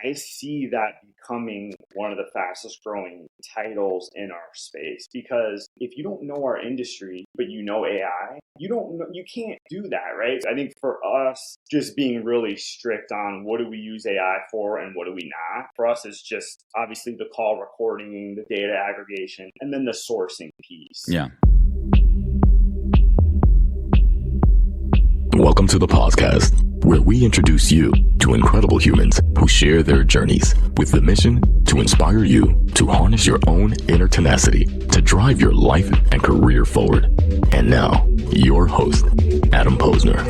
I see that becoming one of the fastest growing titles in our space, because if you don't know our industry, but you know AI, you can't do that, right? I think for us, just being really strict on what do we use AI for and what do we not, for us is just obviously the call recording, the data aggregation, and then the sourcing piece. Yeah. Welcome to the podcast, where we introduce you to incredible humans who share their journeys with the mission to inspire you to harness your own inner tenacity to drive your life and career forward. And now, your host, Adam Posner.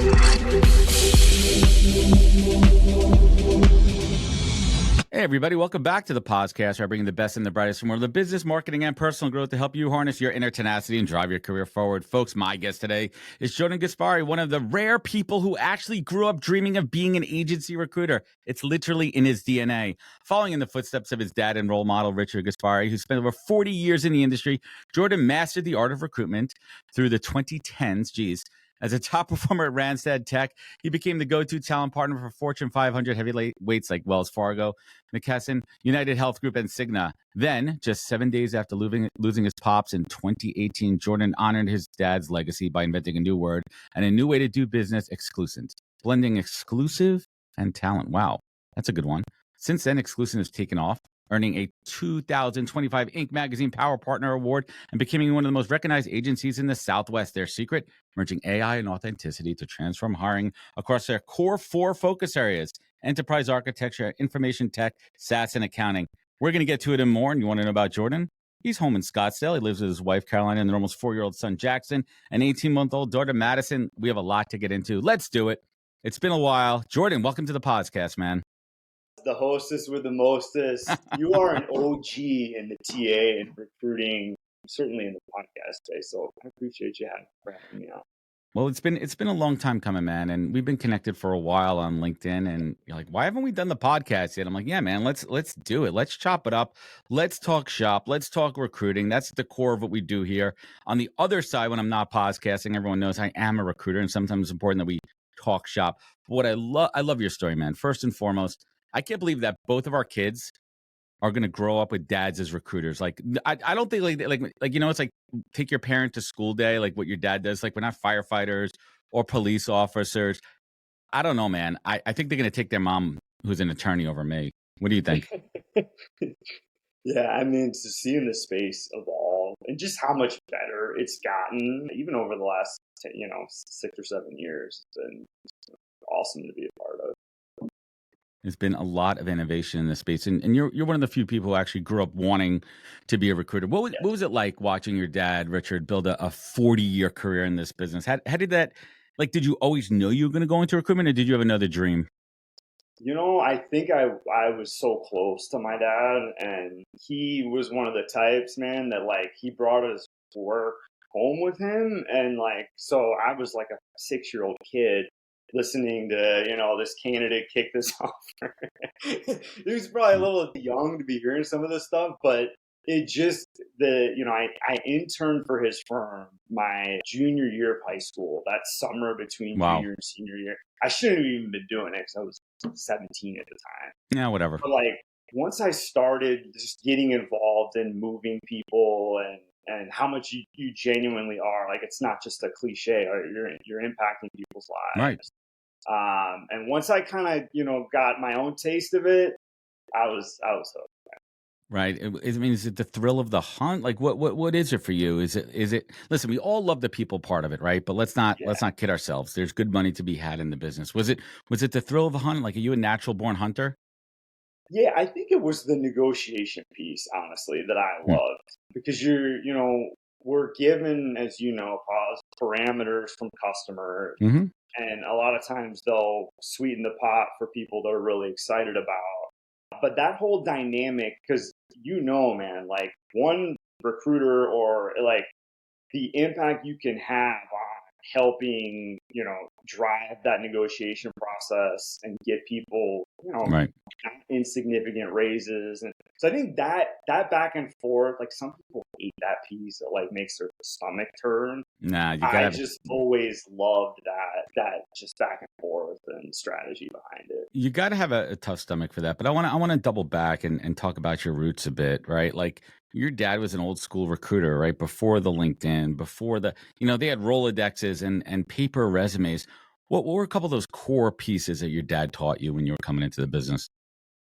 Hey, everybody. Welcome back to the podcast, where I bring the best and the brightest from world of business, marketing, and personal growth to help you harness your inner tenacity and drive your career forward. Folks, my guest today is Jordan Gasparri, one of the rare people who actually grew up dreaming of being an agency recruiter. It's literally in his DNA. Following in the footsteps of his dad and role model, Richard Gasparri, who spent over 40 years in the industry, Jordan mastered the art of recruitment through the 2010s. As a top performer at Randstad Tech, he became the go-to talent partner for Fortune 500 heavyweights like Wells Fargo, McKesson, United Health Group, and Cigna. Then, just 7 days after losing his pops in 2018, Jordan honored his dad's legacy by inventing a new word and a new way to do business, exclusent, blending exclusive and talent. Wow, that's a good one. Since then, Exclusent has taken off, earning a 2025 Inc. Magazine Power Partner Award and becoming one of the most recognized agencies in the Southwest. Their secret, merging AI and authenticity to transform hiring across their core 4 focus areas: enterprise architecture, information tech, SaaS, and accounting. We're going to get to it and more. And you want to know about Jordan? He's home in Scottsdale. He lives with his wife, Caroline, and their almost 4-year-old son, Jackson, and 18-month-old daughter, Madison. We have a lot to get into. Let's do it. It's been a while. Jordan, welcome to the podcast, man. The hostess with the mostest. You are an OG in the TA and recruiting, certainly in the podcast space. So I appreciate you having me on. Well, it's been a long time coming, man, and we've been connected for a while on LinkedIn. And you're like, why haven't we done the podcast yet? I'm like, yeah, man, let's do it. Let's chop it up. Let's talk shop. Let's talk recruiting. That's the core of what we do here. On the other side, when I'm not podcasting, everyone knows I am a recruiter, and sometimes it's important that we talk shop. But what I love your story, man. First and foremost, I can't believe that both of our kids are going to grow up with dads as recruiters. Like, I don't think like, you know, it's like take your parent to school day, like what your dad does. Like, we're not firefighters or police officers. I don't know, man. I think they're going to take their mom, who's an attorney, over me. What do you think? Yeah, I mean, to see the space evolve and just how much better it's gotten, even over the last 6 or 7 years, it's been awesome to be a part of. There's been a lot of innovation in this space, and you're one of the few people who actually grew up wanting to be a recruiter. What was it like watching your dad, Richard, build a 40-year career in this business? How did that, like, did you always know you were going to go into recruitment, or did you have another dream? I think I was so close to my dad, and he was one of the types, man, that like he brought his work home with him, and like so I was like a 6-year-old kid listening to this candidate kick this offer. He was probably a little young to be hearing some of this stuff, but it just I interned for his firm my junior year of high school, that summer between junior and senior year. I shouldn't have even been doing it because I was 17 at the time. Yeah, whatever. But like once I started just getting involved in moving people and how much you genuinely are, like it's not just a cliche, or you're impacting people's lives. Right. And once I kind of got my own taste of it, I was hooked. Right. I mean, is it the thrill of the hunt? Like, what is it for you? Is it? Listen, we all love the people part of it, right? But let's not kid ourselves. There's good money to be had in the business. Was it the thrill of the hunt? Like, are you a natural born hunter? Yeah, I think it was the negotiation piece, honestly, that I loved, because we're given, as parameters from customers, and a lot of times they'll sweeten the pot for people they're really excited about. But that whole dynamic, because man, like one recruiter or like the impact you can have on helping, drive that negotiation process and get people, right, insignificant raises. And so I think that back and forth, like some people hate that piece. It like makes their stomach turn. Nah, you I gotta just always loved that just back and forth and strategy behind it. you gotta have a tough stomach for that. But I wanna double back and talk about your roots a bit, right? Like your dad was an old school recruiter, right? Before the LinkedIn, before the they had Rolodexes and paper resumes. What were a couple of those core pieces that your dad taught you when you were coming into the business?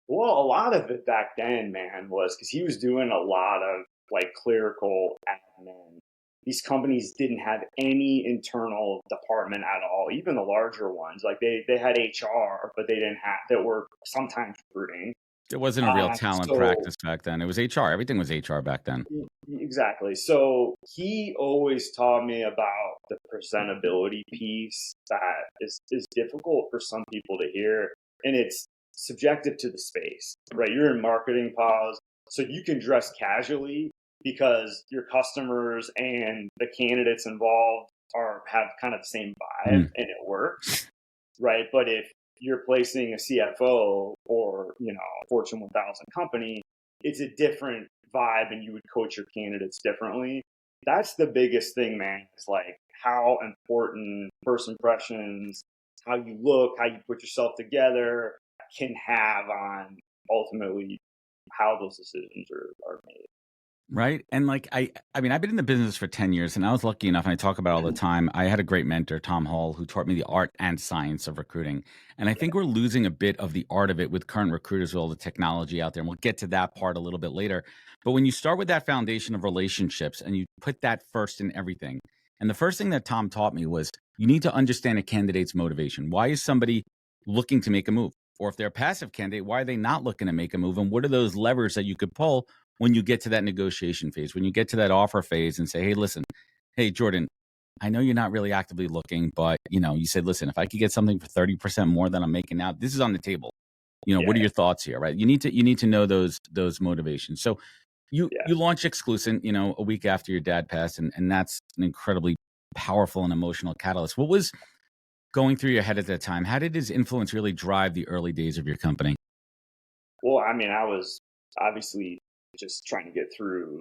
Well, a lot of it back then, man, was because he was doing a lot of like clerical admin. These companies didn't have any internal department at all, even the larger ones. Like they had HR, but they didn't have that were sometimes recruiting. There wasn't a real talent So practice back then. It was HR. Everything was HR back then. exactly. So he always taught me about the presentability piece that is difficult for some people to hear. And it's subjective to the space, right? You're in marketing pause, so you can dress casually because your customers and the candidates involved have kind of the same vibe Mm. and it works, right? But if you're placing a CFO or, Fortune 1000 company, it's a different vibe and you would coach your candidates differently. That's the biggest thing, man. It's like how important first impressions, how you look, how you put yourself together can have on ultimately how those decisions are made. Right. And like I mean, I've been in the business for 10 years and I was lucky enough, and I talk about it all the time. I had a great mentor, Tom Hall, who taught me the art and science of recruiting. And I think we're losing a bit of the art of it with current recruiters with all the technology out there. And we'll get to that part a little bit later. But when you start with that foundation of relationships and you put that first in everything, and the first thing that Tom taught me was you need to understand a candidate's motivation. Why is somebody looking to make a move? Or if they're a passive candidate, why are they not looking to make a move? And what are those levers that you could pull when you get to that negotiation phase, when you get to that offer phase and say, hey, listen, hey, Jordan, I know you're not really actively looking, but you said, listen, if I could get something for 30% more than I'm making now, this is on the table. What are Yeah, your thoughts here? Right. You need to know those motivations. So you yeah. launched Exclusent, a week after your dad passed, and that's an incredibly powerful and emotional catalyst. What was going through your head at that time? How did his influence really drive the early days of your company? Well, I mean, I was obviously just trying to get through.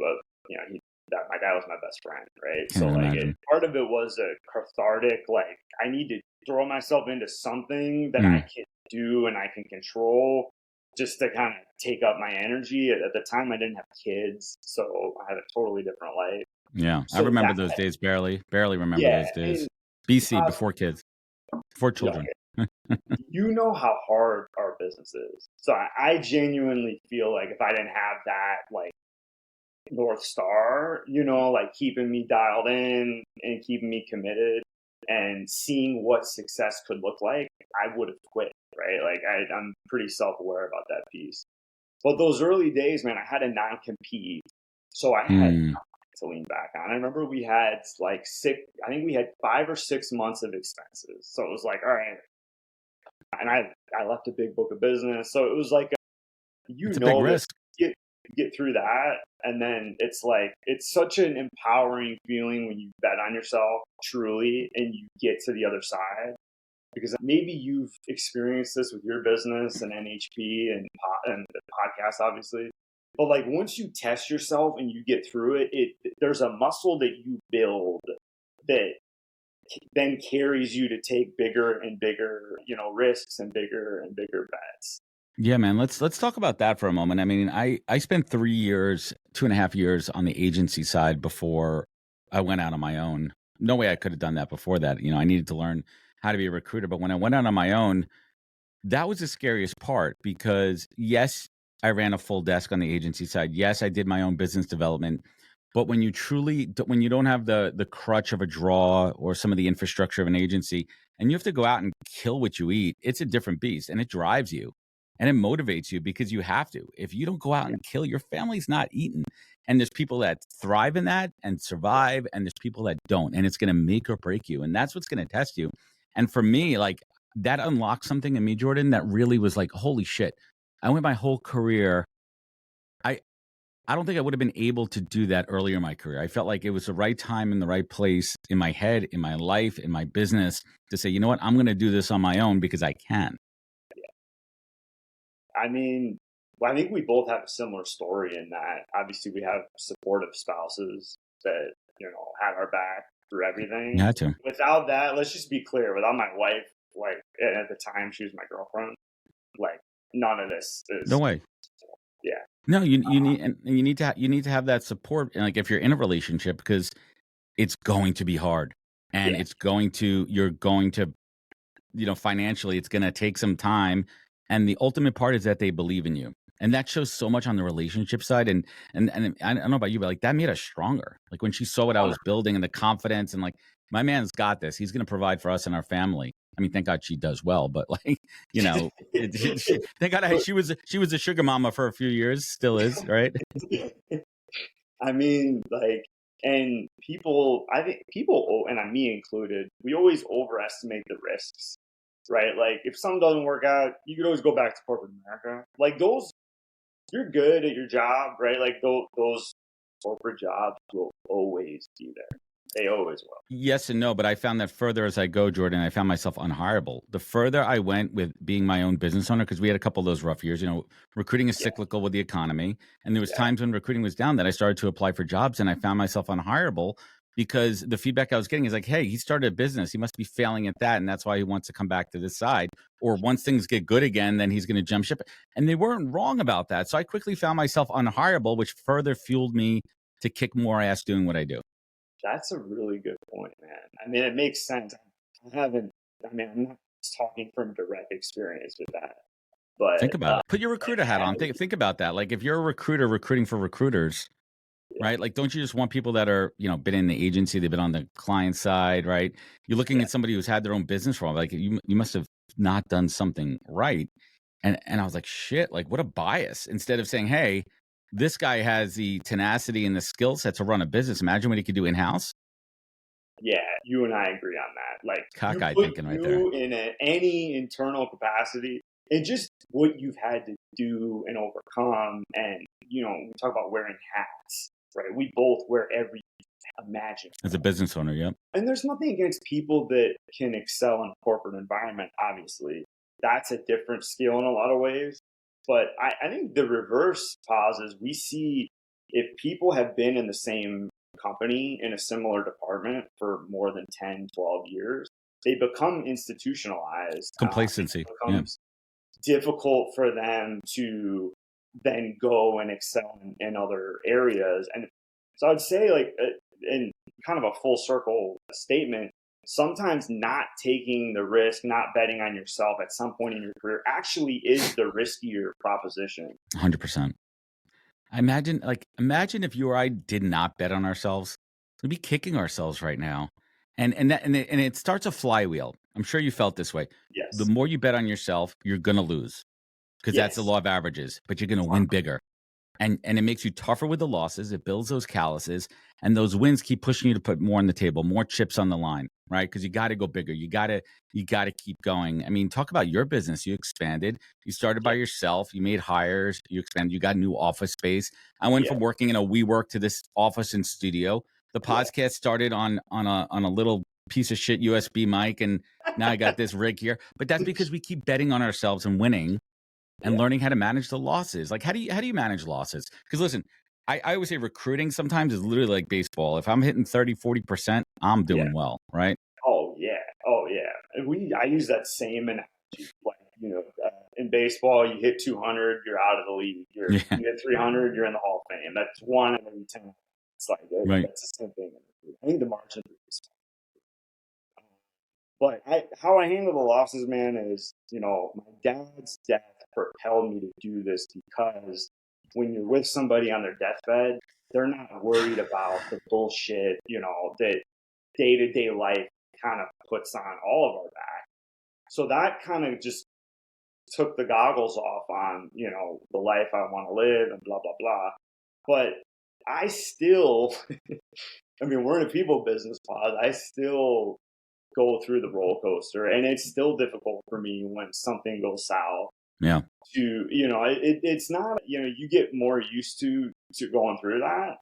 My dad was my best friend, right? Can't So even like, imagine. part of it was a cathartic. Like, I need to throw myself into something that I Mm, can do and I can control, just to kind of take up my energy. At the time, I didn't have kids, so I had a totally different life. yeah. I So remember that, those days barely remember yeah, those days. and BC, uh, before kids, before you know, children. you know how hard our business is. So I genuinely feel like if I didn't have that, like, North Star, like keeping me dialed in and keeping me committed and seeing what success could look like, I would have quit, right? Like, I'm pretty self aware about that piece. But those early days, man, I had a non compete. So I had Mm. nothing to lean back on. I remember we had like I think we had 5 or 6 months of expenses. So it was like, all right. And I left a big book of business. So it was like, It's a big that risk. get get through that, and then it's like it's such an empowering feeling when you bet on yourself truly and you get to the other side, because maybe you've experienced this with your business and NHP and the podcast obviously, but like once you test yourself and you get through it, there's a muscle that you build that then carries you to take bigger and bigger risks and bigger bets. Yeah, man. Let's talk about that for a moment. I mean, I spent 3 years, 2.5 years on the agency side before I went out on my own. No way I could have done that before that. I needed to learn how to be a recruiter. But when I went out on my own, that was the scariest part because yes, I ran a full desk on the agency side. Yes, I did my own business development. But when you don't have the crutch of a draw or some of the infrastructure of an agency, and you have to go out and kill what you eat, it's a different beast, and it drives you and it motivates you because you have to. If you don't go out Yeah, and kill, your family's not eating. And there's people that thrive in that and yeah, survive, and there's people that don't, and it's going to make or break you, and that's what's going to test you. And for me, like that unlocked something in me, Jordan, that really was like, holy shit. I went my whole career. I I don't think I would have been able to do that earlier in my career. I felt like it was the right time in the right place in my head, in my life, in my business to say, you know what, I'm going to do this on my own because I can. I mean, Well, I think we both have a similar story in that obviously we have supportive spouses that, had our back through everything. You had to. Without that, let's just be clear, without my wife, like at the time she was my girlfriend, like none of this is No way. Yeah. No, you need to have that support, and like if you're in a relationship, because it's going to be hard, and you're going to, financially, it's going to take some time, and the ultimate part is that they believe in you, and that shows so much on the relationship side, and I don't know about you, but like that made us stronger. Like when she saw what I was building and the confidence, and like my man's got this, he's going to provide for us and our family. I mean, thank God she does well, but like, thank God she was a sugar mama for a few years, still is, right? I mean, like, and I think people, and me included, we always overestimate the risks, right? Like, if something doesn't work out, you could always go back to corporate America. Like, you're good at your job, right? Like, those corporate jobs will always be there. They always will. Yes and no, but I found that further as I go, Jordan, I found myself unhireable. The further I went with being my own business owner, because we had a couple of those rough years, recruiting is cyclical with the economy. And there was times when recruiting was down that I started to apply for jobs, and I found myself unhireable because the feedback I was getting is like, hey, he started a business. He must be failing at that. And that's why he wants to come back to this side. Or once things get good again, then he's going to jump ship. And they weren't wrong about that. So I quickly found myself unhireable, which further fueled me to kick more ass doing what I do. That's a really good point, man. I mean, it makes sense. I'm not talking from direct experience with that, but think about it. Put your recruiter hat on. Think about that. Like if you're a recruiter recruiting for recruiters, right? Like, don't you just want people that are, been in the agency, they've been on the client side, right? You're looking at somebody who's had their own business for a while. Like you must have not done something right. And I was like, shit, like what a bias. Instead of saying, hey, this guy has the tenacity and the skill set to run a business. Imagine what he could do in-house. Yeah, you and I agree on that. Like, cockeyed thinking right there. In any internal capacity, and just what you've had to do and overcome. And, we talk about wearing hats, right? We both wear every imaginable. As a business owner, yep. And there's nothing against people that can excel in a corporate environment, obviously. That's a different skill in a lot of ways. But I think the reverse pauses, we see if people have been in the same company in a similar department for more than 10, 12 years, they become institutionalized. Complacency. It becomes difficult for them to then go and excel in other areas. And so I'd say, like, in kind of a full circle statement, sometimes not taking the risk, not betting on yourself at some point in your career actually is the riskier proposition. 100%. Imagine if you or I did not bet on ourselves. We'd be kicking ourselves right now. And it starts a flywheel. I'm sure you felt this way. Yes. The more you bet on yourself, you're going to lose because that's the law of averages, but you're going to win bigger. And it makes you tougher with the losses. It builds those calluses, and those wins keep pushing you to put more on the table, more chips on the line, right? Because you got to go bigger. You got to keep going. I mean, talk about your business. You expanded. You started by yourself. You made hires. You expanded. You got new office space. I went from working in a WeWork to this office and studio. The podcast started on a little piece of shit USB mic, and now I got this rig here. But that's because we keep betting on ourselves and winning. And learning how to manage the losses. Like, how do you manage losses? Because listen, I always say recruiting sometimes is literally like baseball. If I'm hitting 30, 40%, I'm doing well, right? Oh, yeah. I use that same analogy. Like, in baseball, you hit 200, you're out of the league. You hit 300, you're in the Hall of Fame. That's 1 in every 10. It's like, that's the same thing. I think the margin is. But how I handle the losses, man, is, my dad's death propelled me to do this because when you're with somebody on their deathbed, they're not worried about the bullshit, that day-to-day life kind of puts on all of our back. So that kind of just took the goggles off on, the life I want to live and blah, blah, blah. But I still, we're in a people business pod. I still go through the roller coaster, and it's still difficult for me when something goes south. Yeah. It's not, you get more used to going through that.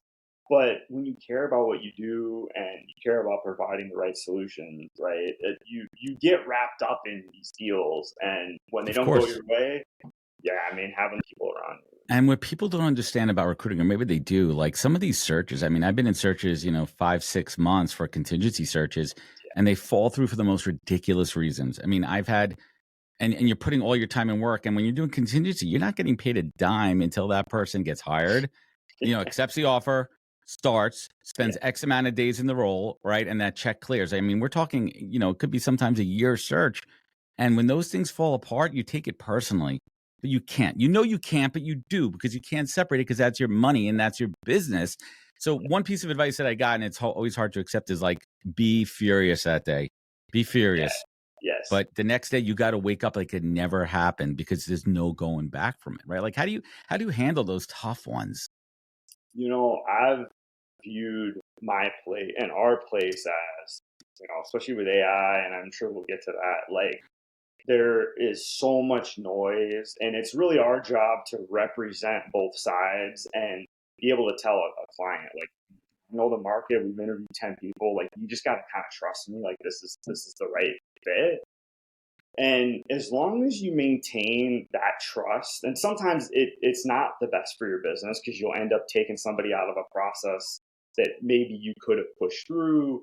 But when you care about what you do and you care about providing the right solutions, right, you get wrapped up in these deals. And when they don't go your way, Yeah, I mean, having people around you. And what people don't understand about recruiting, or maybe they do, like some of these searches, I mean, I've been in searches, 5, 6 months for contingency searches, and they fall through for the most ridiculous reasons. I mean, I've had, and you're putting all your time and work, and when you're doing contingency, you're not getting paid a dime until that person gets hired, accepts the offer, starts, spends X amount of days in the role, right? And that check clears. I mean, we're talking, it could be sometimes a year search. And when those things fall apart, you take it personally. But you can't. You can't, but you do, because you can't separate it, because that's your money and that's your business. So one piece of advice that I got, and it's always hard to accept, is like, be furious that day. Be furious. Yes. But the next day you got to wake up like it never happened, because there's no going back from it, right? Like, how do you handle those tough ones? I've viewed my place and our place as, especially with AI, and I'm sure we'll get to that, like, there is so much noise, and it's really our job to represent both sides and be able to tell a client, like, the market, we've interviewed 10 people, like, you just got to kind of trust me, like, this is the right fit. And as long as you maintain that trust, and sometimes it's not the best for your business, because you'll end up taking somebody out of a process that maybe you could have pushed through,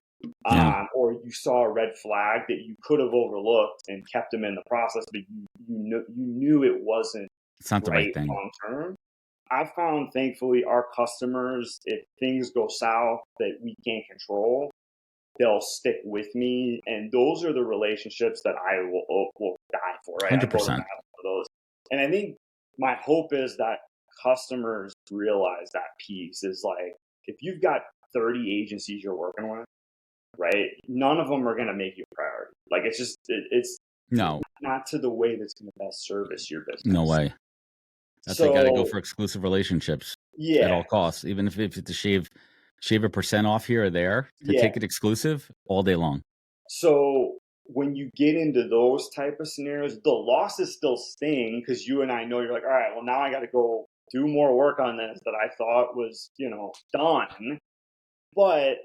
or you saw a red flag that you could have overlooked and kept them in the process, but you knew it wasn't It's not the right thing long term. I've found, thankfully, our customers, if things go south that we can't control, they'll stick with me, and those are the relationships that I will die for, right? 100%. For those. And I think my hope is that customers realize that piece is, like, if you've got 30 agencies you're working with, right, none of them are going to make you a priority. Like, it's just it's not to the way that's going to best service your business. No way. That's why you got to go for exclusive relationships at all costs, even if it's to shave a % off here or there to take it exclusive all day long. So when you get into those type of scenarios, the losses still sting, because you and I know, you're like, all right, well, now I got to go do more work on this that I thought was, done. But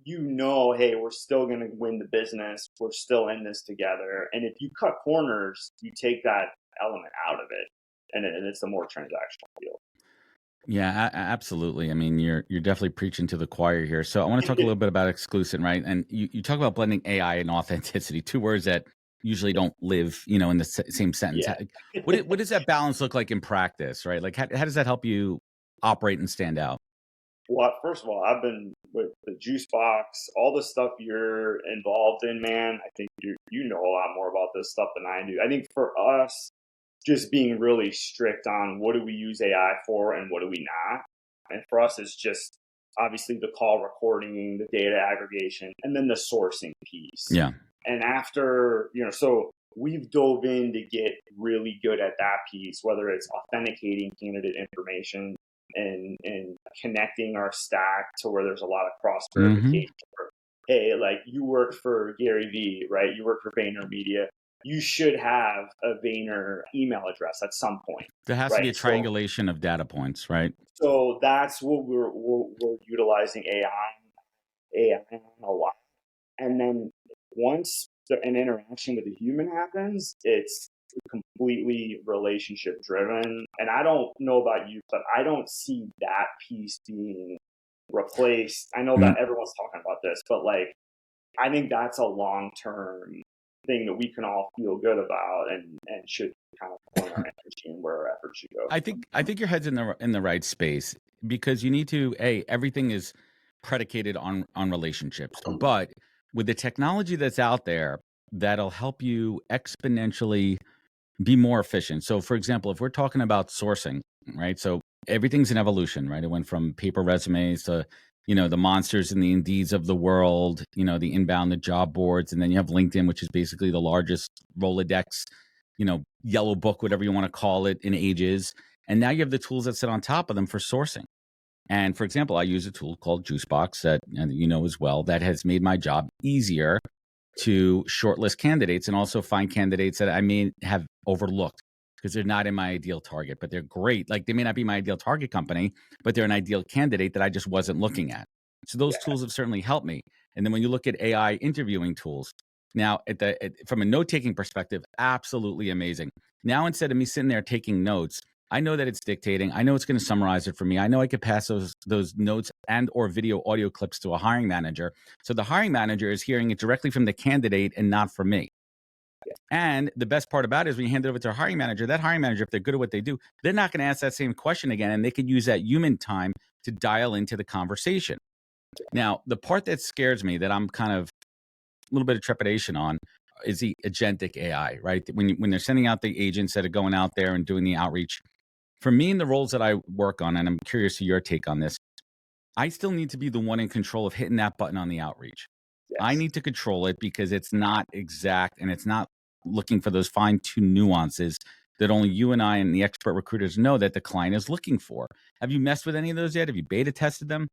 hey, we're still going to win the business. We're still in this together. And if you cut corners, you take that element out of it, and it's a more transactional deal. Yeah, absolutely. I mean, you're definitely preaching to the choir here. So I want to talk a little bit about Exclusent, right? And you talk about blending AI and authenticity, two words that usually don't live, in the same sentence. Yeah. What does that balance look like in practice, right? Like, how does that help you operate and stand out? Well, first of all, I've been with the juice box, all the stuff you're involved in, man. I think you know a lot more about this stuff than I do. I think for us, just being really strict on what do we use AI for and what do we not. And for us, it's just obviously the call recording, the data aggregation, and then the sourcing piece. Yeah. And after, so we've dove in to get really good at that piece, whether it's authenticating candidate information and connecting our stack to where there's a lot of cross verification. Hey, like, you work for Gary Vee, right? You work for VaynerMedia. You should have a Vayner email address at some point. There has to be a triangulation of data points, right? So that's what we're utilizing AI a lot. And then once an interaction with a human happens, it's completely relationship driven. And I don't know about you, but I don't see that piece being replaced. I know that everyone's talking about this, but, like, I think that's a long-term thing that we can all feel good about and should kind of point our energy and where our efforts should go. I think your head's in the right space, because you need to, everything is predicated on relationships, but with the technology that's out there, that'll help you exponentially be more efficient. So, for example, if we're talking about sourcing, right? So everything's an evolution, right? It went from paper resumes to, the monsters and the Indeeds of the world, the inbound, the job boards, and then you have LinkedIn, which is basically the largest Rolodex, yellow book, whatever you want to call it, in ages. And now you have the tools that sit on top of them for sourcing. And for example, I use a tool called Juicebox that as well, that has made my job easier to shortlist candidates and also find candidates that I may have overlooked because they're not in my ideal target, but they're great. Like, they may not be my ideal target company, but they're an ideal candidate that I just wasn't looking at. So those tools have certainly helped me. And then when you look at AI interviewing tools, Now, from a note-taking perspective, absolutely amazing. Now, instead of me sitting there taking notes, I know that it's dictating. I know it's going to summarize it for me. I know I could pass those notes and or video audio clips to a hiring manager. So the hiring manager is hearing it directly from the candidate and not from me. And the best part about it is when you hand it over to a hiring manager, that hiring manager, if they're good at what they do, they're not going to ask that same question again, and they could use that human time to dial into the conversation. Now, the part that scares me, that I'm kind of a little bit of trepidation on, is the agentic AI, right? When they're sending out the agents that are going out there and doing the outreach. For me, in the roles that I work on, and I'm curious to your take on this, I still need to be the one in control of hitting that button on the outreach. Yes. I need to control it because it's not exact and it's not looking for those fine-tuned nuances that only you and I and the expert recruiters know that the client is looking for. Have you messed with any of those yet? Have you beta tested them?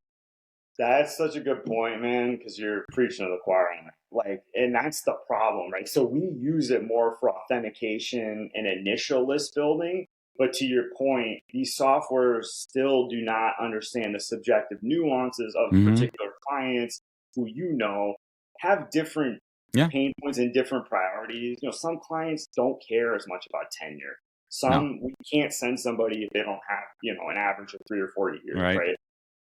That's such a good point, man, because you're preaching to the choir. Like, and that's the problem, right? So we use it more for authentication and initial list building. But to your point, these softwares still do not understand the subjective nuances of particular clients who have different pain points and different priorities. Some clients don't care as much about tenure. We can't send somebody if they don't have, an average of 3 or 4 years, right?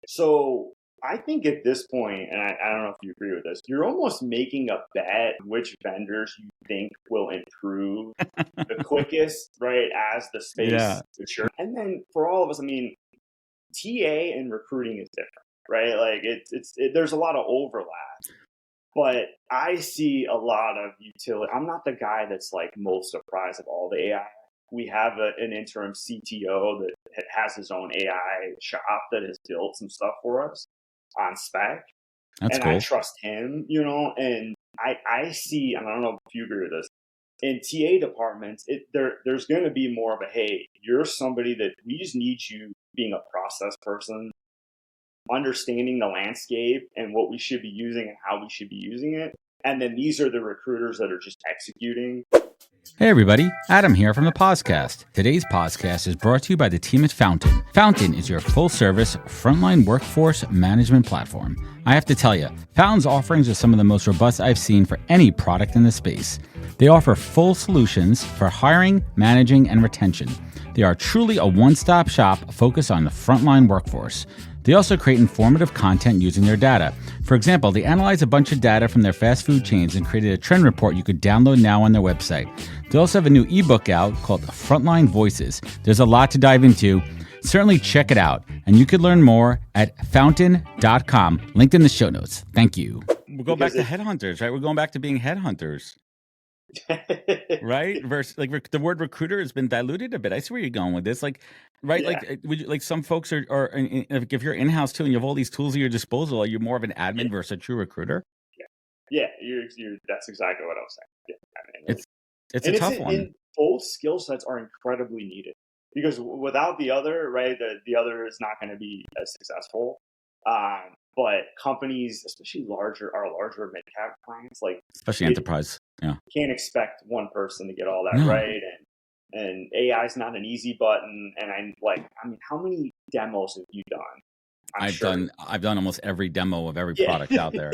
So I think at this point, and I don't know if you agree with this, you're almost making a bet which vendors you think will improve the quickest, right, as the space matures. And then for all of us, TA and recruiting is different, right? Like there's a lot of overlap, but I see a lot of utility. I'm not the guy that's like most surprised of all the AI. We have an interim CTO that has his own AI shop that has built some stuff for us on spec. That's cool. I trust him, and I see, and I don't know if you agree with this, in TA departments, there's going to be more of a, hey, you're somebody that we just need you being a process person, understanding the landscape and what we should be using and how we should be using it. And then these are the recruiters that are just executing. Hey everybody, Adam here from the Podcast. Today's podcast is brought to you by the team at Fountain. Fountain is your full-service frontline workforce management platform. I have to tell you, Fountain's offerings are some of the most robust I've seen for any product in the space. They offer full solutions for hiring, managing, and retention. They are truly a one-stop shop focused on the frontline workforce. They also create informative content using their data. For example, they analyze a bunch of data from their fast food chains and created a trend report you could download now on their website. They also have a new ebook out called Frontline Voices. There's a lot to dive into. Certainly check it out. And you could learn more at fountain.com, linked in the show notes. Thank you. We're going back to headhunters, right? We're going back to being headhunters. Right? Versus like the word recruiter has been diluted a bit. I see where you're going with this. Like, right? Yeah. Like some folks are if you're in-house too and you have all these tools at your disposal, are you more of an admin versus a true recruiter? Yeah, you're that's exactly what I was saying. Yeah, it's a tough one. And both skill sets are incredibly needed because without the other, right, the other is not going to be as successful. But companies, especially larger mid-cap clients, like especially enterprise, can't expect one person to get all that right. And AI is not an easy button. And how many demos have you done? I've done almost every demo of every product out there,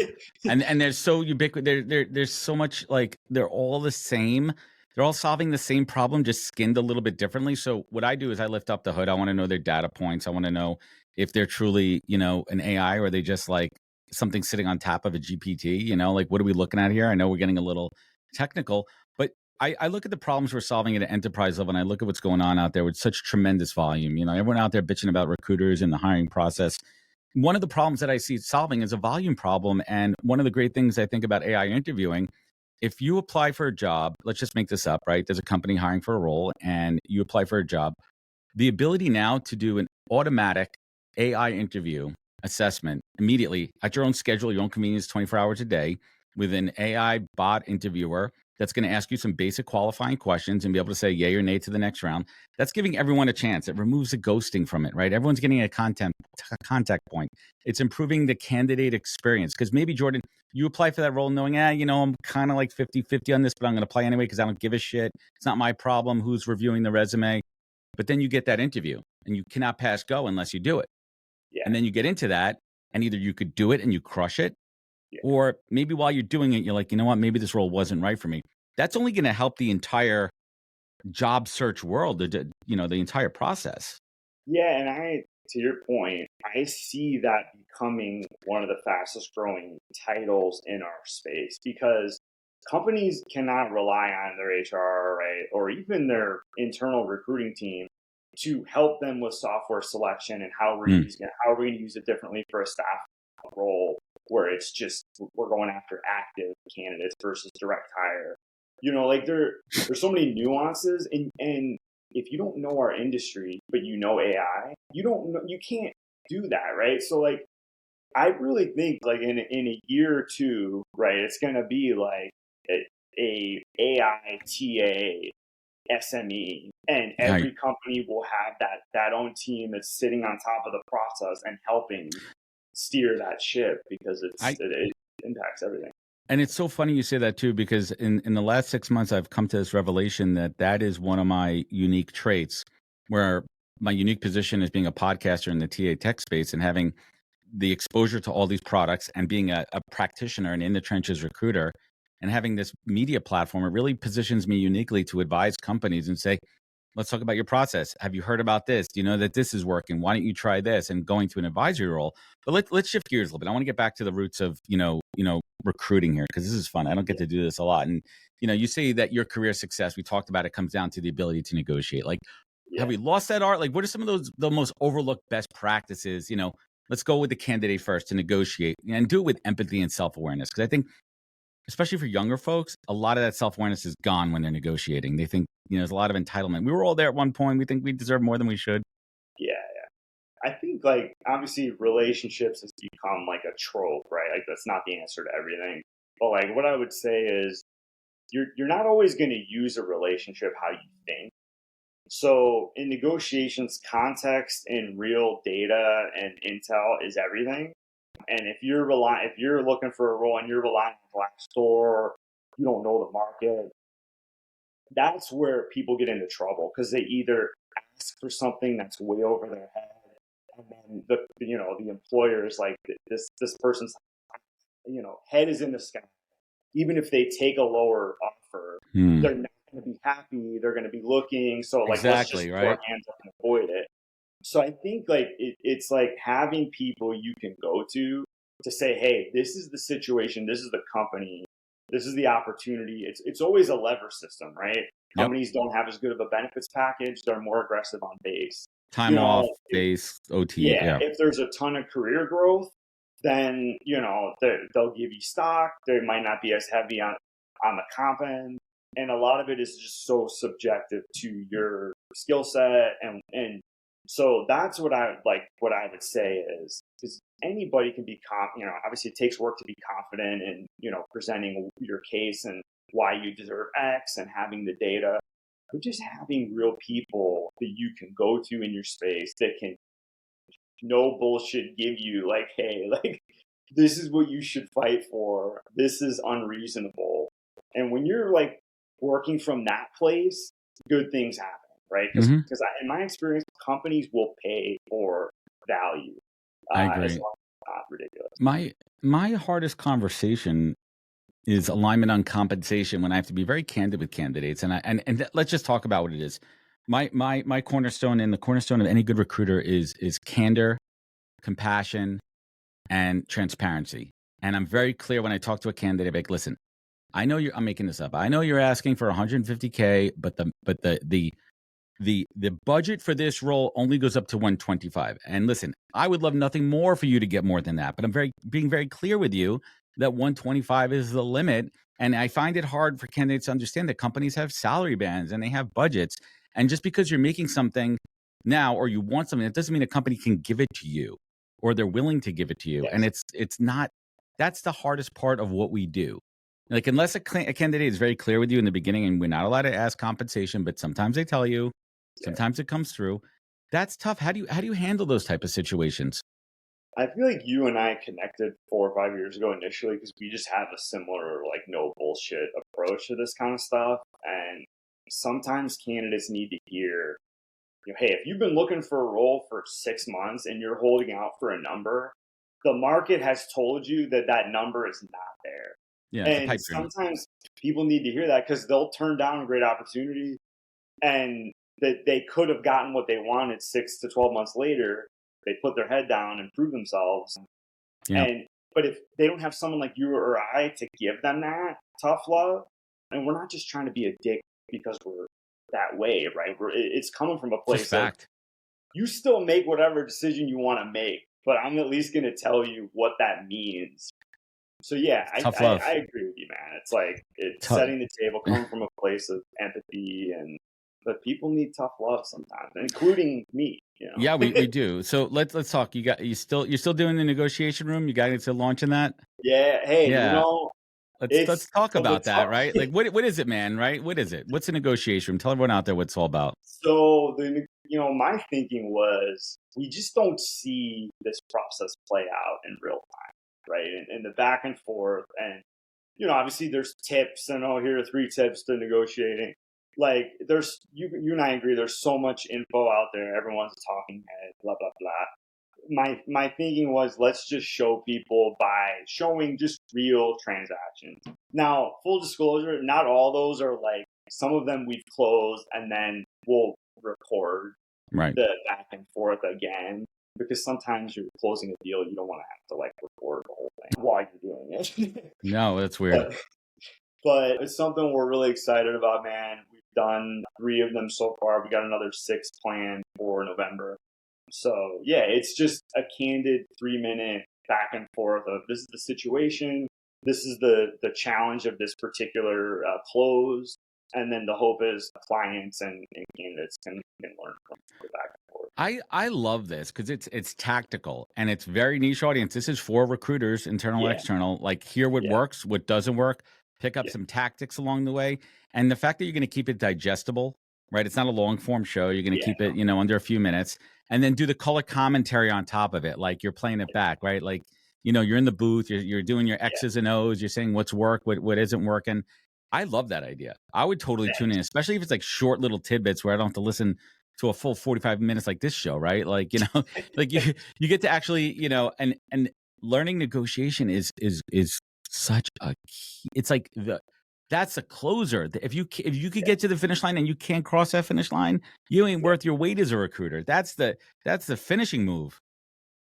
and they're so ubiquitous. There's so much, like they're all the same. They're all solving the same problem, just skinned a little bit differently. So what I do is I lift up the hood. I want to know their data points. I want to know if they're truly, an AI or are they just like something sitting on top of a GPT. Like what are we looking at here? I know we're getting a little technical, but I look at the problems we're solving at an enterprise level, and I look at what's going on out there with such tremendous volume. Everyone out there bitching about recruiters and the hiring process. One of the problems that I see solving is a volume problem. And one of the great things I think about AI interviewing, if you apply for a job, let's just make this up, right? There's a company hiring for a role and you apply for a job. The ability now to do an automatic AI interview assessment immediately at your own schedule, your own convenience, 24 hours a day, with an AI bot interviewer that's going to ask you some basic qualifying questions and be able to say yay or nay to the next round. That's giving everyone a chance. It removes the ghosting from it, right? Everyone's getting a contact point. It's improving the candidate experience. Because maybe, Jordan, you apply for that role knowing, I'm kind of like 50-50 on this, but I'm going to apply anyway because I don't give a shit. It's not my problem who's reviewing the resume. But then you get that interview and you cannot pass go unless you do it. Yeah. And then you get into that and either you could do it and you crush it, Or maybe while you're doing it, you're like, you know what, maybe this role wasn't right for me. That's only going to help the entire job search world, the entire process. Yeah, and to your point, I see that becoming one of the fastest growing titles in our space because companies cannot rely on their HR, right, or even their internal recruiting team to help them with software selection and how we're Mm. using it, how we're going to use it differently for a staff role where it's just we're going after active candidates versus direct hire. Like there's so many nuances and if you don't know our industry, but you know AI, you can't do that, right? So like, I really think like in a year or two, right, it's gonna be like a AI TA SME, and I, every company will have that own team that's sitting on top of the process and helping steer that ship because I, it impacts everything. and it's so funny you say that too, because in the last 6 months, I've come to this revelation that is one of my unique traits, where my unique position is being a podcaster in the TA tech space and having the exposure to all these products and being a practitioner and in the trenches recruiter and having this media platform. It really positions me uniquely to advise companies and say, let's talk about your process. Have you heard about this? Do you know that this is working? Why don't you try this? And going to an advisory role. But let's shift gears a little bit. I want to get back to the roots of, recruiting here, because this is fun. I don't get to do this a lot. And, you say that your career success, we talked about, it comes down to the ability to negotiate. Like, have Yeah. we lost that art? Like, what are some of the most overlooked best practices? Let's go with the candidate first to negotiate and do it with empathy and self-awareness. Because I think, especially for younger folks, a lot of that self-awareness is gone when they're negotiating. They think, there's a lot of entitlement. We were all there at one point. We think we deserve more than we should. Yeah. I think like obviously relationships has become like a trope, right? Like that's not the answer to everything. But like what I would say is you're not always going to use a relationship how you think. So in negotiations, context and real data and intel is everything. And if you're looking for a role and you're relying on Glassdoor, you don't know the market, that's where people get into trouble because they either ask for something that's way over their head, and then the employer is like this person's head is in the sky. Even if they take a lower offer, Hmm. they're not going to be happy. They're going to be looking. So like, let's just Exactly, throw our right? hands up and avoid it. So I think like it's like having people you can go to say, hey, this is the situation. This is the company. This is the opportunity. It's always a lever system, right? Yep. Companies don't have as good of a benefits package. They're more aggressive on base. Time off, If, base, OT. yeah, Yeah. if there's a ton of career growth, then they'll give you stock. They might not be as heavy on the comp end, and a lot of it is just so subjective to your skill set, and so that's what I like. What I would say is anybody can be obviously it takes work to be confident in presenting your case and why you deserve X and having the data, but just having real people that you can go to in your space that can no bullshit give you like, hey, like this is what you should fight for. This is unreasonable. And when you're like working from that place, good things happen, right? Because Hmm. in my experience, companies will pay for value I as agree. long as it's not ridiculous. My hardest conversation is alignment on compensation, when I have to be very candid with candidates. And let's just talk about what it is. My cornerstone, and the cornerstone of any good recruiter, is candor, compassion, and transparency. And I'm very clear when I talk to a candidate, like, listen, I'm making this up. I know you're asking for 150K, but the budget for this role only goes up to 125. And listen, I would love nothing more for you to get more than that, but I'm being very clear with you that 125 is the limit. And I find it hard for candidates to understand that companies have salary bands and they have budgets. And just because you're making something now, or you want something, that doesn't mean a company can give it to you, or they're willing to give it to you. And Yes. it's not. That's the hardest part of what we do. Like, unless a candidate is very clear with you in the beginning, and we're not allowed to ask compensation, but sometimes they tell you, Yeah. sometimes it comes through. That's tough. How do you handle those type of situations? I feel like you and I connected 4 or 5 years ago initially because we just have a similar like no bullshit approach to this kind of stuff. And sometimes candidates need to hear, hey, if you've been looking for a role for 6 months and you're holding out for a number, the market has told you that that number is not there. Yeah, it's a And pipe dream. sometimes people need to hear that because they'll turn down a great opportunity and that they could have gotten what they wanted 6 to 12 months later. They put their head down and prove themselves. Yeah. But if they don't have someone like you or I to give them that tough love, and we're not just trying to be a dick because we're that way, right? It's coming from a place Just fact. of you still make whatever decision you want to make, but I'm at least going to tell you what that means. So yeah, I agree with you, man. It's like it's setting the table, coming from a place of empathy, but people need tough love sometimes, including me. You know? Yeah, we do. So let's talk. You're still doing the negotiation room. You got into launching that. Yeah. Hey, yeah. Let's talk so about that, right? Like, what is it, man? Right? What is it? What's a negotiation room? Tell everyone out there what it's all about. So my thinking was we just don't see this process play out in real time, right? And the back and forth, and obviously there's tips, and here are 3 tips to negotiating. Like there's you and I agree. There's so much info out there. Everyone's a talking head. Blah blah blah. My thinking was let's just show people by showing just real transactions. Now, full disclosure, not all those are like some of them we've closed and then we'll record the back and forth again because sometimes you're closing a deal, you don't want to have to like record the whole thing while you're doing it. No, that's weird. But it's something we're really excited about, man. We've done 3 of them so far. We got another 6 planned for November. So yeah, it's just a candid 3-minute back and forth of this is the situation, this is the challenge of this particular close, and then the hope is clients and candidates can learn from the back and forth. I love this because it's tactical and it's very niche audience. This is for recruiters, internal, external. Like hear what works, what doesn't work, pick up some tactics along the way, and the fact that you're going to keep it digestible. Right, it's not a long form show. You're going to keep it, under a few minutes, and then do the color commentary on top of it, like you're playing it back, right? Like, you're in the booth, you're doing your X's and O's, you're saying what's worked, what isn't working. I love that idea. I would totally tune in, especially if it's like short little tidbits where I don't have to listen to a full 45 minutes like this show, right? Like, like you get to actually, and learning negotiation is such a key. It's like that's a closer. If you could get to the finish line and you can't cross that finish line, you ain't worth your weight as a recruiter. That's the finishing move.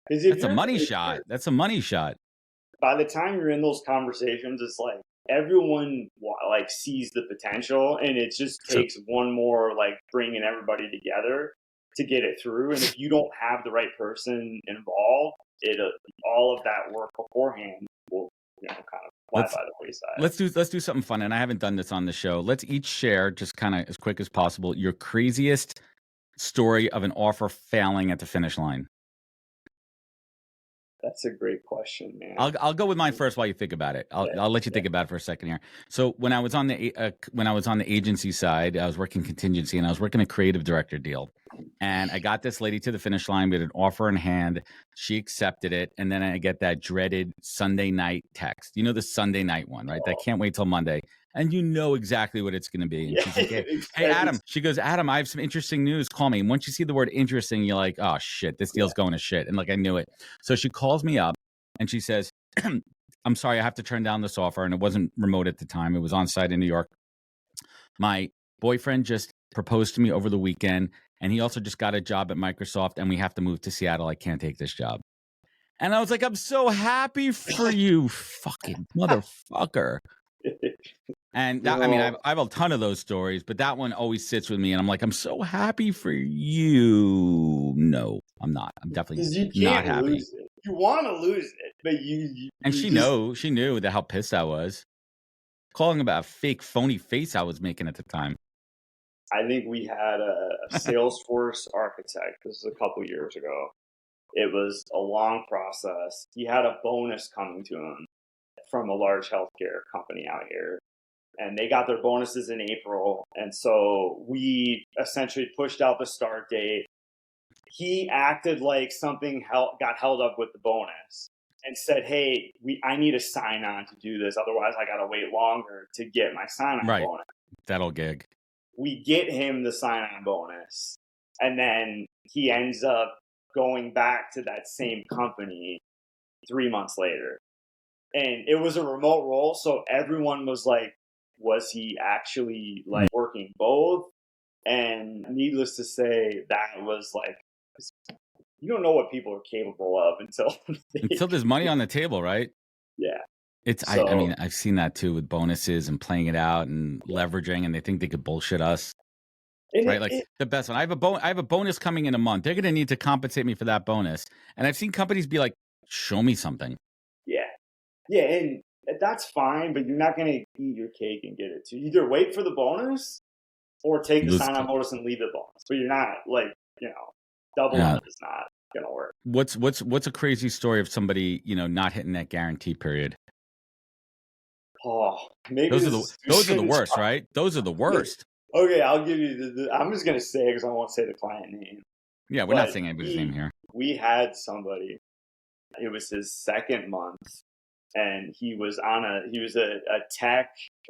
That's a money shot. That's a money shot. By the time you're in those conversations, it's like everyone like sees the potential, and it just takes one more like bringing everybody together to get it through. And if you don't have the right person involved, all of that work beforehand will kind of fly by the wayside. Let's do something fun, and I haven't done this on the show. Let's each share, just kind of as quick as possible, your craziest story of an offer failing at the finish line. That's a great question, man. I'll go with mine first while you think about it. I'll let you think about it for a second here. So when I was on the agency side, I was working contingency, and I was working a creative director deal. And I got this lady to the finish line. We had an offer in hand. She accepted it. And then I get that dreaded Sunday night text. The Sunday night one, right? That can't wait till Monday. And you know exactly what it's going to be. And she's like, hey, Adam. She goes, Adam, I have some interesting news. Call me. And once you see the word interesting, you're like, oh, shit, this deal's going to shit. And like, I knew it. So she calls me up and she says, I'm sorry, I have to turn down this offer. And it wasn't remote at the time. It was on site in New York. My boyfriend just proposed to me over the weekend. And he also just got a job at Microsoft, and we have to move to Seattle. I can't take this job. And I was like, I'm so happy for you, fucking motherfucker. And I mean, I have a ton of those stories, but that one always sits with me. And I'm like, I'm so happy for you. No, I'm not. I'm definitely not happy. Lose it. You want to lose it, but you and she knew that how pissed I was. Calling about a fake, phony face I was making at the time. I think we had a Salesforce architect. This is a couple years ago. It was a long process. He had a bonus coming to him from a large healthcare company out here. And they got their bonuses in April. And so we essentially pushed out the start date. He acted like something got held up with the bonus and said, hey, I need a sign-on to do this. Otherwise, I got to wait longer to get my sign-on bonus. That old gig. We get him the sign-on bonus, and then he ends up going back to that same company 3 months later. And it was a remote role, so everyone was like, was he actually like working both? And needless to say, that was like, you don't know what people are capable of until there's money on the table, right? Yeah. I mean, I've seen that too with bonuses and playing it out and leveraging, and they think they could bullshit us. Right, like the best one. I have a bonus coming in a month. They're going to need to compensate me for that bonus. And I've seen companies be like, "Show me something." Yeah, and that's fine, but you're not going to eat your cake and get it too. Either wait for the bonus or take the sign-on bonus and leave the bonus. But you're not like, double up is not going to work. What's a crazy story of somebody not hitting that guarantee period? Oh, maybe those are the worst, right? Those are the worst. Okay, I'll give you I'm just going to say it because I won't say the client name. Yeah, we're not saying anybody's name here. We had somebody, it was his second month, and he was a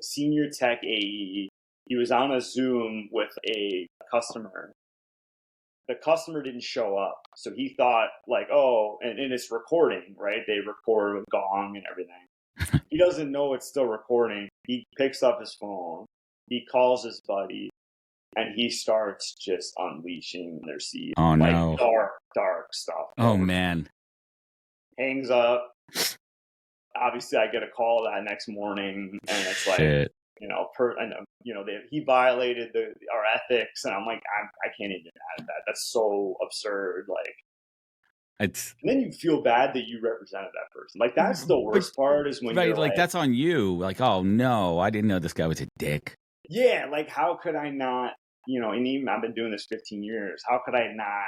senior tech AE. He was on a Zoom with a customer. The customer didn't show up. So he thought like, oh, and it's recording, right? They record with Gong and everything. He doesn't know it's still recording. He picks up his phone. He calls his buddy, and he starts just unleashing their seed. Oh, no. Dark stuff. Oh, man. Hangs up. Obviously, I get a call that next morning, and it's like, Shit. He violated our ethics, and I'm like, I can't even add that. That's so absurd. Like, and then you feel bad that you represented that person. Like, that's the worst part is when you're like, that's on you. Like, oh no, I didn't know this guy was a dick. Yeah, like how could I not? And even I've been doing this 15 years. How could I not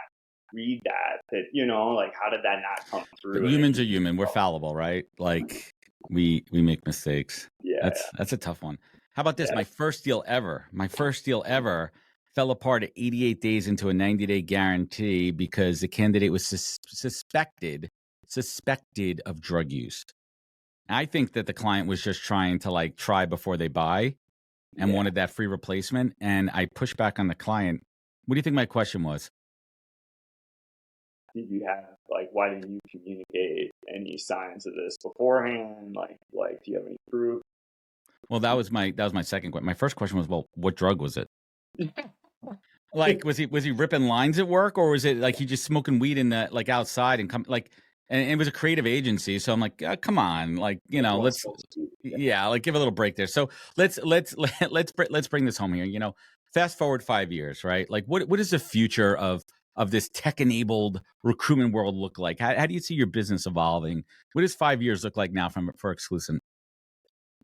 read that? Like how did that not come through? But humans are human. We're fallible, right? Like we make mistakes. Yeah, that's a tough one. How about this? Yeah. My first deal ever fell apart at 88 days into a 90-day guarantee because the candidate was suspected of drug use. I think that the client was just trying to like try before they buy and wanted that free replacement. And I pushed back on the client. What do you think my question was? Did you have why didn't you communicate any signs of this beforehand? Like do you have any proof? Well, that was my second question. My first question was, well, what drug was it? Like, was he ripping lines at work, or was it like he just smoking weed in the outside and and it was a creative agency, so I'm like, come on, like let's give a little break there. So let's bring this home here. Fast forward 5 years, right? Like, what is the future of this tech-enabled recruitment world look like? How do you see your business evolving? What does 5 years look like now for Exclusent?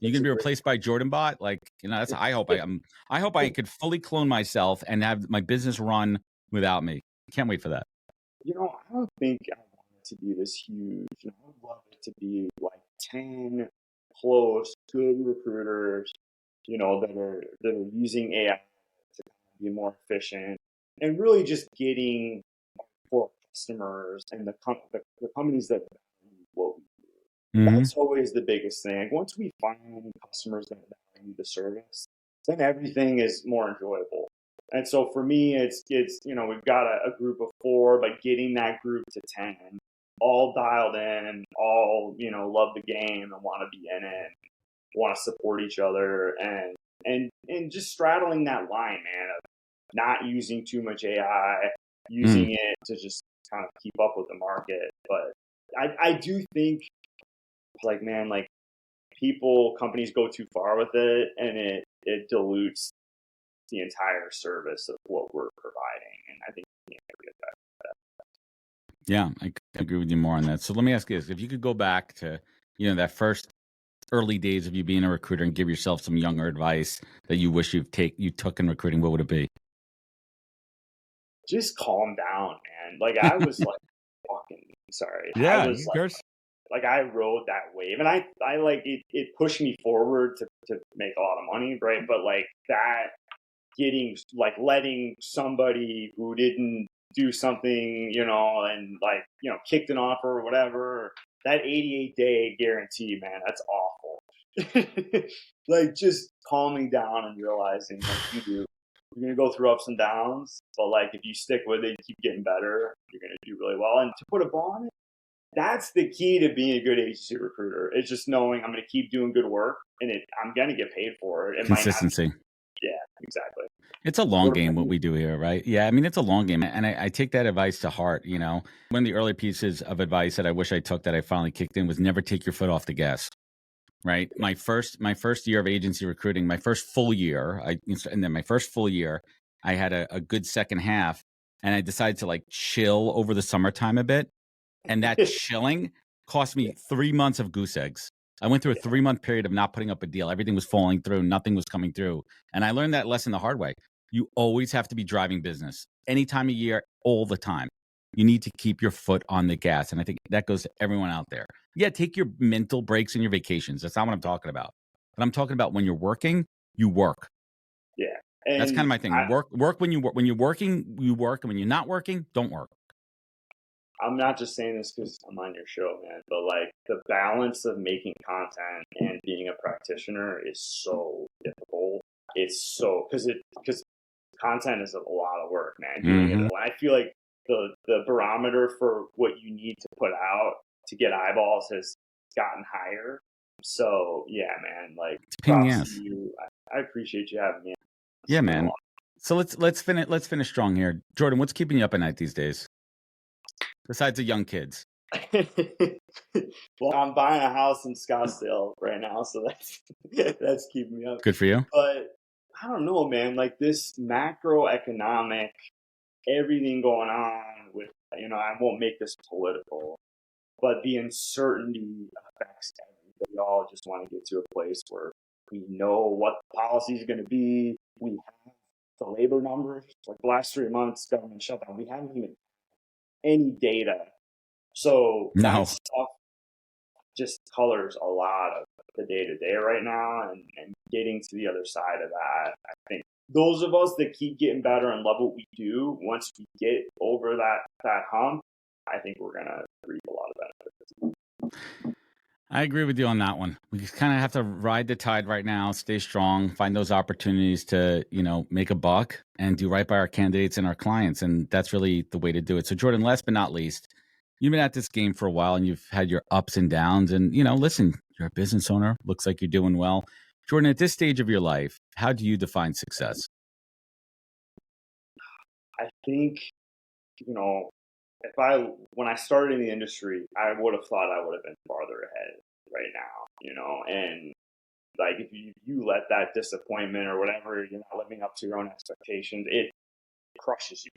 You gonna be replaced by Jordan Bot? That's I hope I could fully clone myself and have my business run without me. Can't wait for that. I don't think I want it to be this huge. I would love it to be like 10 close, good recruiters, that are using AI to be more efficient and really just getting for customers and the companies that value what we do. That's always the biggest thing. Like, once we find customers that value the service, then everything is more enjoyable. And so for me, it's we've got a group of 4, but getting that group to 10, all dialed in, all love the game and want to be in it, want to support each other, and just straddling that line, man, of not using too much AI, using it to just kind of keep up with the market. But I do think companies go too far with it, and it dilutes the entire service of what we're providing. And I think we can't forget that. Yeah, I agree with you more on that. So let me ask you this. If you could go back to, that first early days of you being a recruiter and give yourself some younger advice that you wish you took in recruiting, what would it be? Just calm down, man. Like, I was fucking sorry. Yeah, I was I rode that wave, and I it pushed me forward to make a lot of money, right? But that letting somebody who didn't do something, and kicked an offer or whatever, that 88-day guarantee, man, that's awful. Just calming down and realizing you're going to go through ups and downs, but if you stick with it, you keep getting better, you're going to do really well. And to put a ball on it, that's the key to being a good agency recruiter. It's just knowing I'm going to keep doing good work and I'm going to get paid for it. Consistency. Yeah, exactly. It's a long game, what we do here, right? Yeah, I mean, it's a long game. And I take that advice to heart, you know. One of the early pieces of advice that I wish I took that I finally kicked in was never take your foot off the gas, right? My first year of agency recruiting, my first full year, I had a good second half, and I decided to like chill over the summertime a bit. And that chilling cost me 3 months of goose eggs. I went through a 3-month period of not putting up a deal. Everything was falling through. Nothing was coming through. And I learned that lesson the hard way. You always have to be driving business any time of year, all the time. You need to keep your foot on the gas. And I think that goes to everyone out there. Yeah, take your mental breaks and your vacations. That's not what I'm talking about. But I'm talking about when you're working, you work. Yeah. And that's kind of my thing. Work when you work. When you're working, you work. And when you're not working, don't work. I'm not just saying this because I'm on your show, man, but like the balance of making content and being a practitioner is so difficult. It's so because content is a lot of work, man. Doing it. I feel like the barometer for what you need to put out to get eyeballs has gotten higher. So yeah, man, like props to you. I appreciate you having me. Yeah, man. So let's finish strong here, Jordan. What's keeping you up at night these days? Besides the young kids. Well, I'm buying a house in Scottsdale right now, so that's keeping me up. Good for you. But I don't know, man. Like this macroeconomic, everything going on with, I won't make this political, but the uncertainty affects everybody. We all just want to get to a place where we know what the policy is going to be. We have the labor numbers. Like the last 3 months, government shutdown, we haven't even any data. So that stuff just colors a lot of the day-to-day right now, and getting to the other side of that. I think those of us that keep getting better and love what we do, once we get over that hump, I think we're going to reap a lot of benefits. I agree with you on that one. We just kind of have to ride the tide right now, stay strong, find those opportunities to, make a buck and do right by our candidates and our clients. And that's really the way to do it. So Jordan, last but not least, you've been at this game for a while and you've had your ups and downs, and, listen, you're a business owner. Looks like you're doing well. Jordan, at this stage of your life, how do you define success? I think, when I started in the industry, I would have thought I would have been farther ahead right now, and like if you let that disappointment or whatever, you're not living up to your own expectations, it crushes you,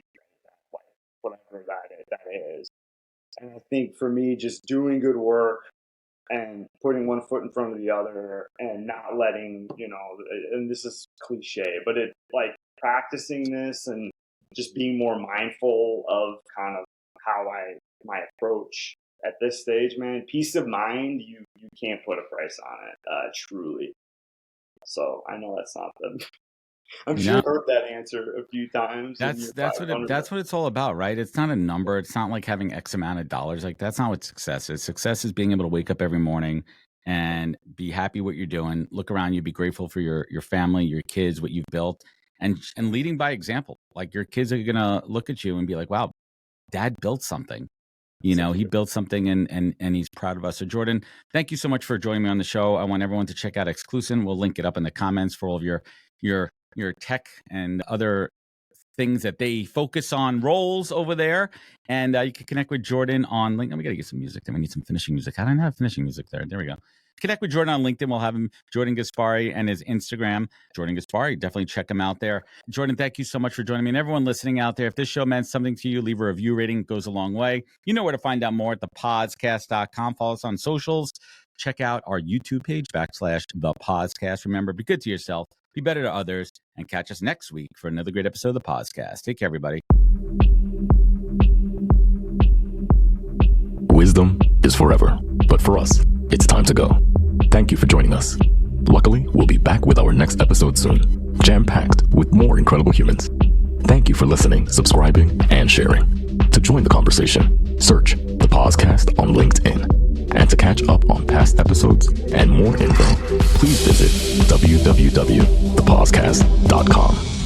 like whatever that is. And I think for me, just doing good work and putting one foot in front of the other and not letting, and this is cliche, but it like practicing this and just being more mindful of kind of my approach at this stage, man. Peace of mind, you can't put a price on it, truly. So I know that's not the. I'm sure you've heard that answer a few times. That's what it's all about, right? It's not a number. It's not like having X amount of dollars. Like that's not what success is. Success is being able to wake up every morning and be happy what you're doing. Look around you, be grateful for your family, your kids, what you've built, and leading by example. Like your kids are gonna look at you and be like, "Wow, Dad built something." He built something and he's proud of us. So Jordan, thank you so much for joining me on the show. I want everyone to check out Exclusent. We'll link it up in the comments for all of your tech and other things that they focus on roles over there. And you can connect with Jordan on LinkedIn. We got to get some music there. We need some finishing music. How do I not have finishing music there? There we go. Connect with Jordan on LinkedIn. We'll have him, Jordan Gasparri, and his Instagram, Jordan Gasparri. Definitely check him out there. Jordan, thank you so much for joining me. And everyone listening out there, if this show meant something to you, leave a review rating. It goes a long way. You know where to find out more at thepodcast.com. Follow us on socials. Check out our YouTube page, /thepodcast. Remember, be good to yourself, be better to others, and catch us next week for another great episode of the podcast. Take care, everybody. Wisdom is forever, but for us, it's time to go. Thank you for joining us. Luckily, we'll be back with our next episode soon, jam-packed with more incredible humans. Thank you for listening, subscribing, and sharing. To join the conversation, search the podcast on LinkedIn. And to catch up on past episodes and more info, please visit www.thepodcast.com.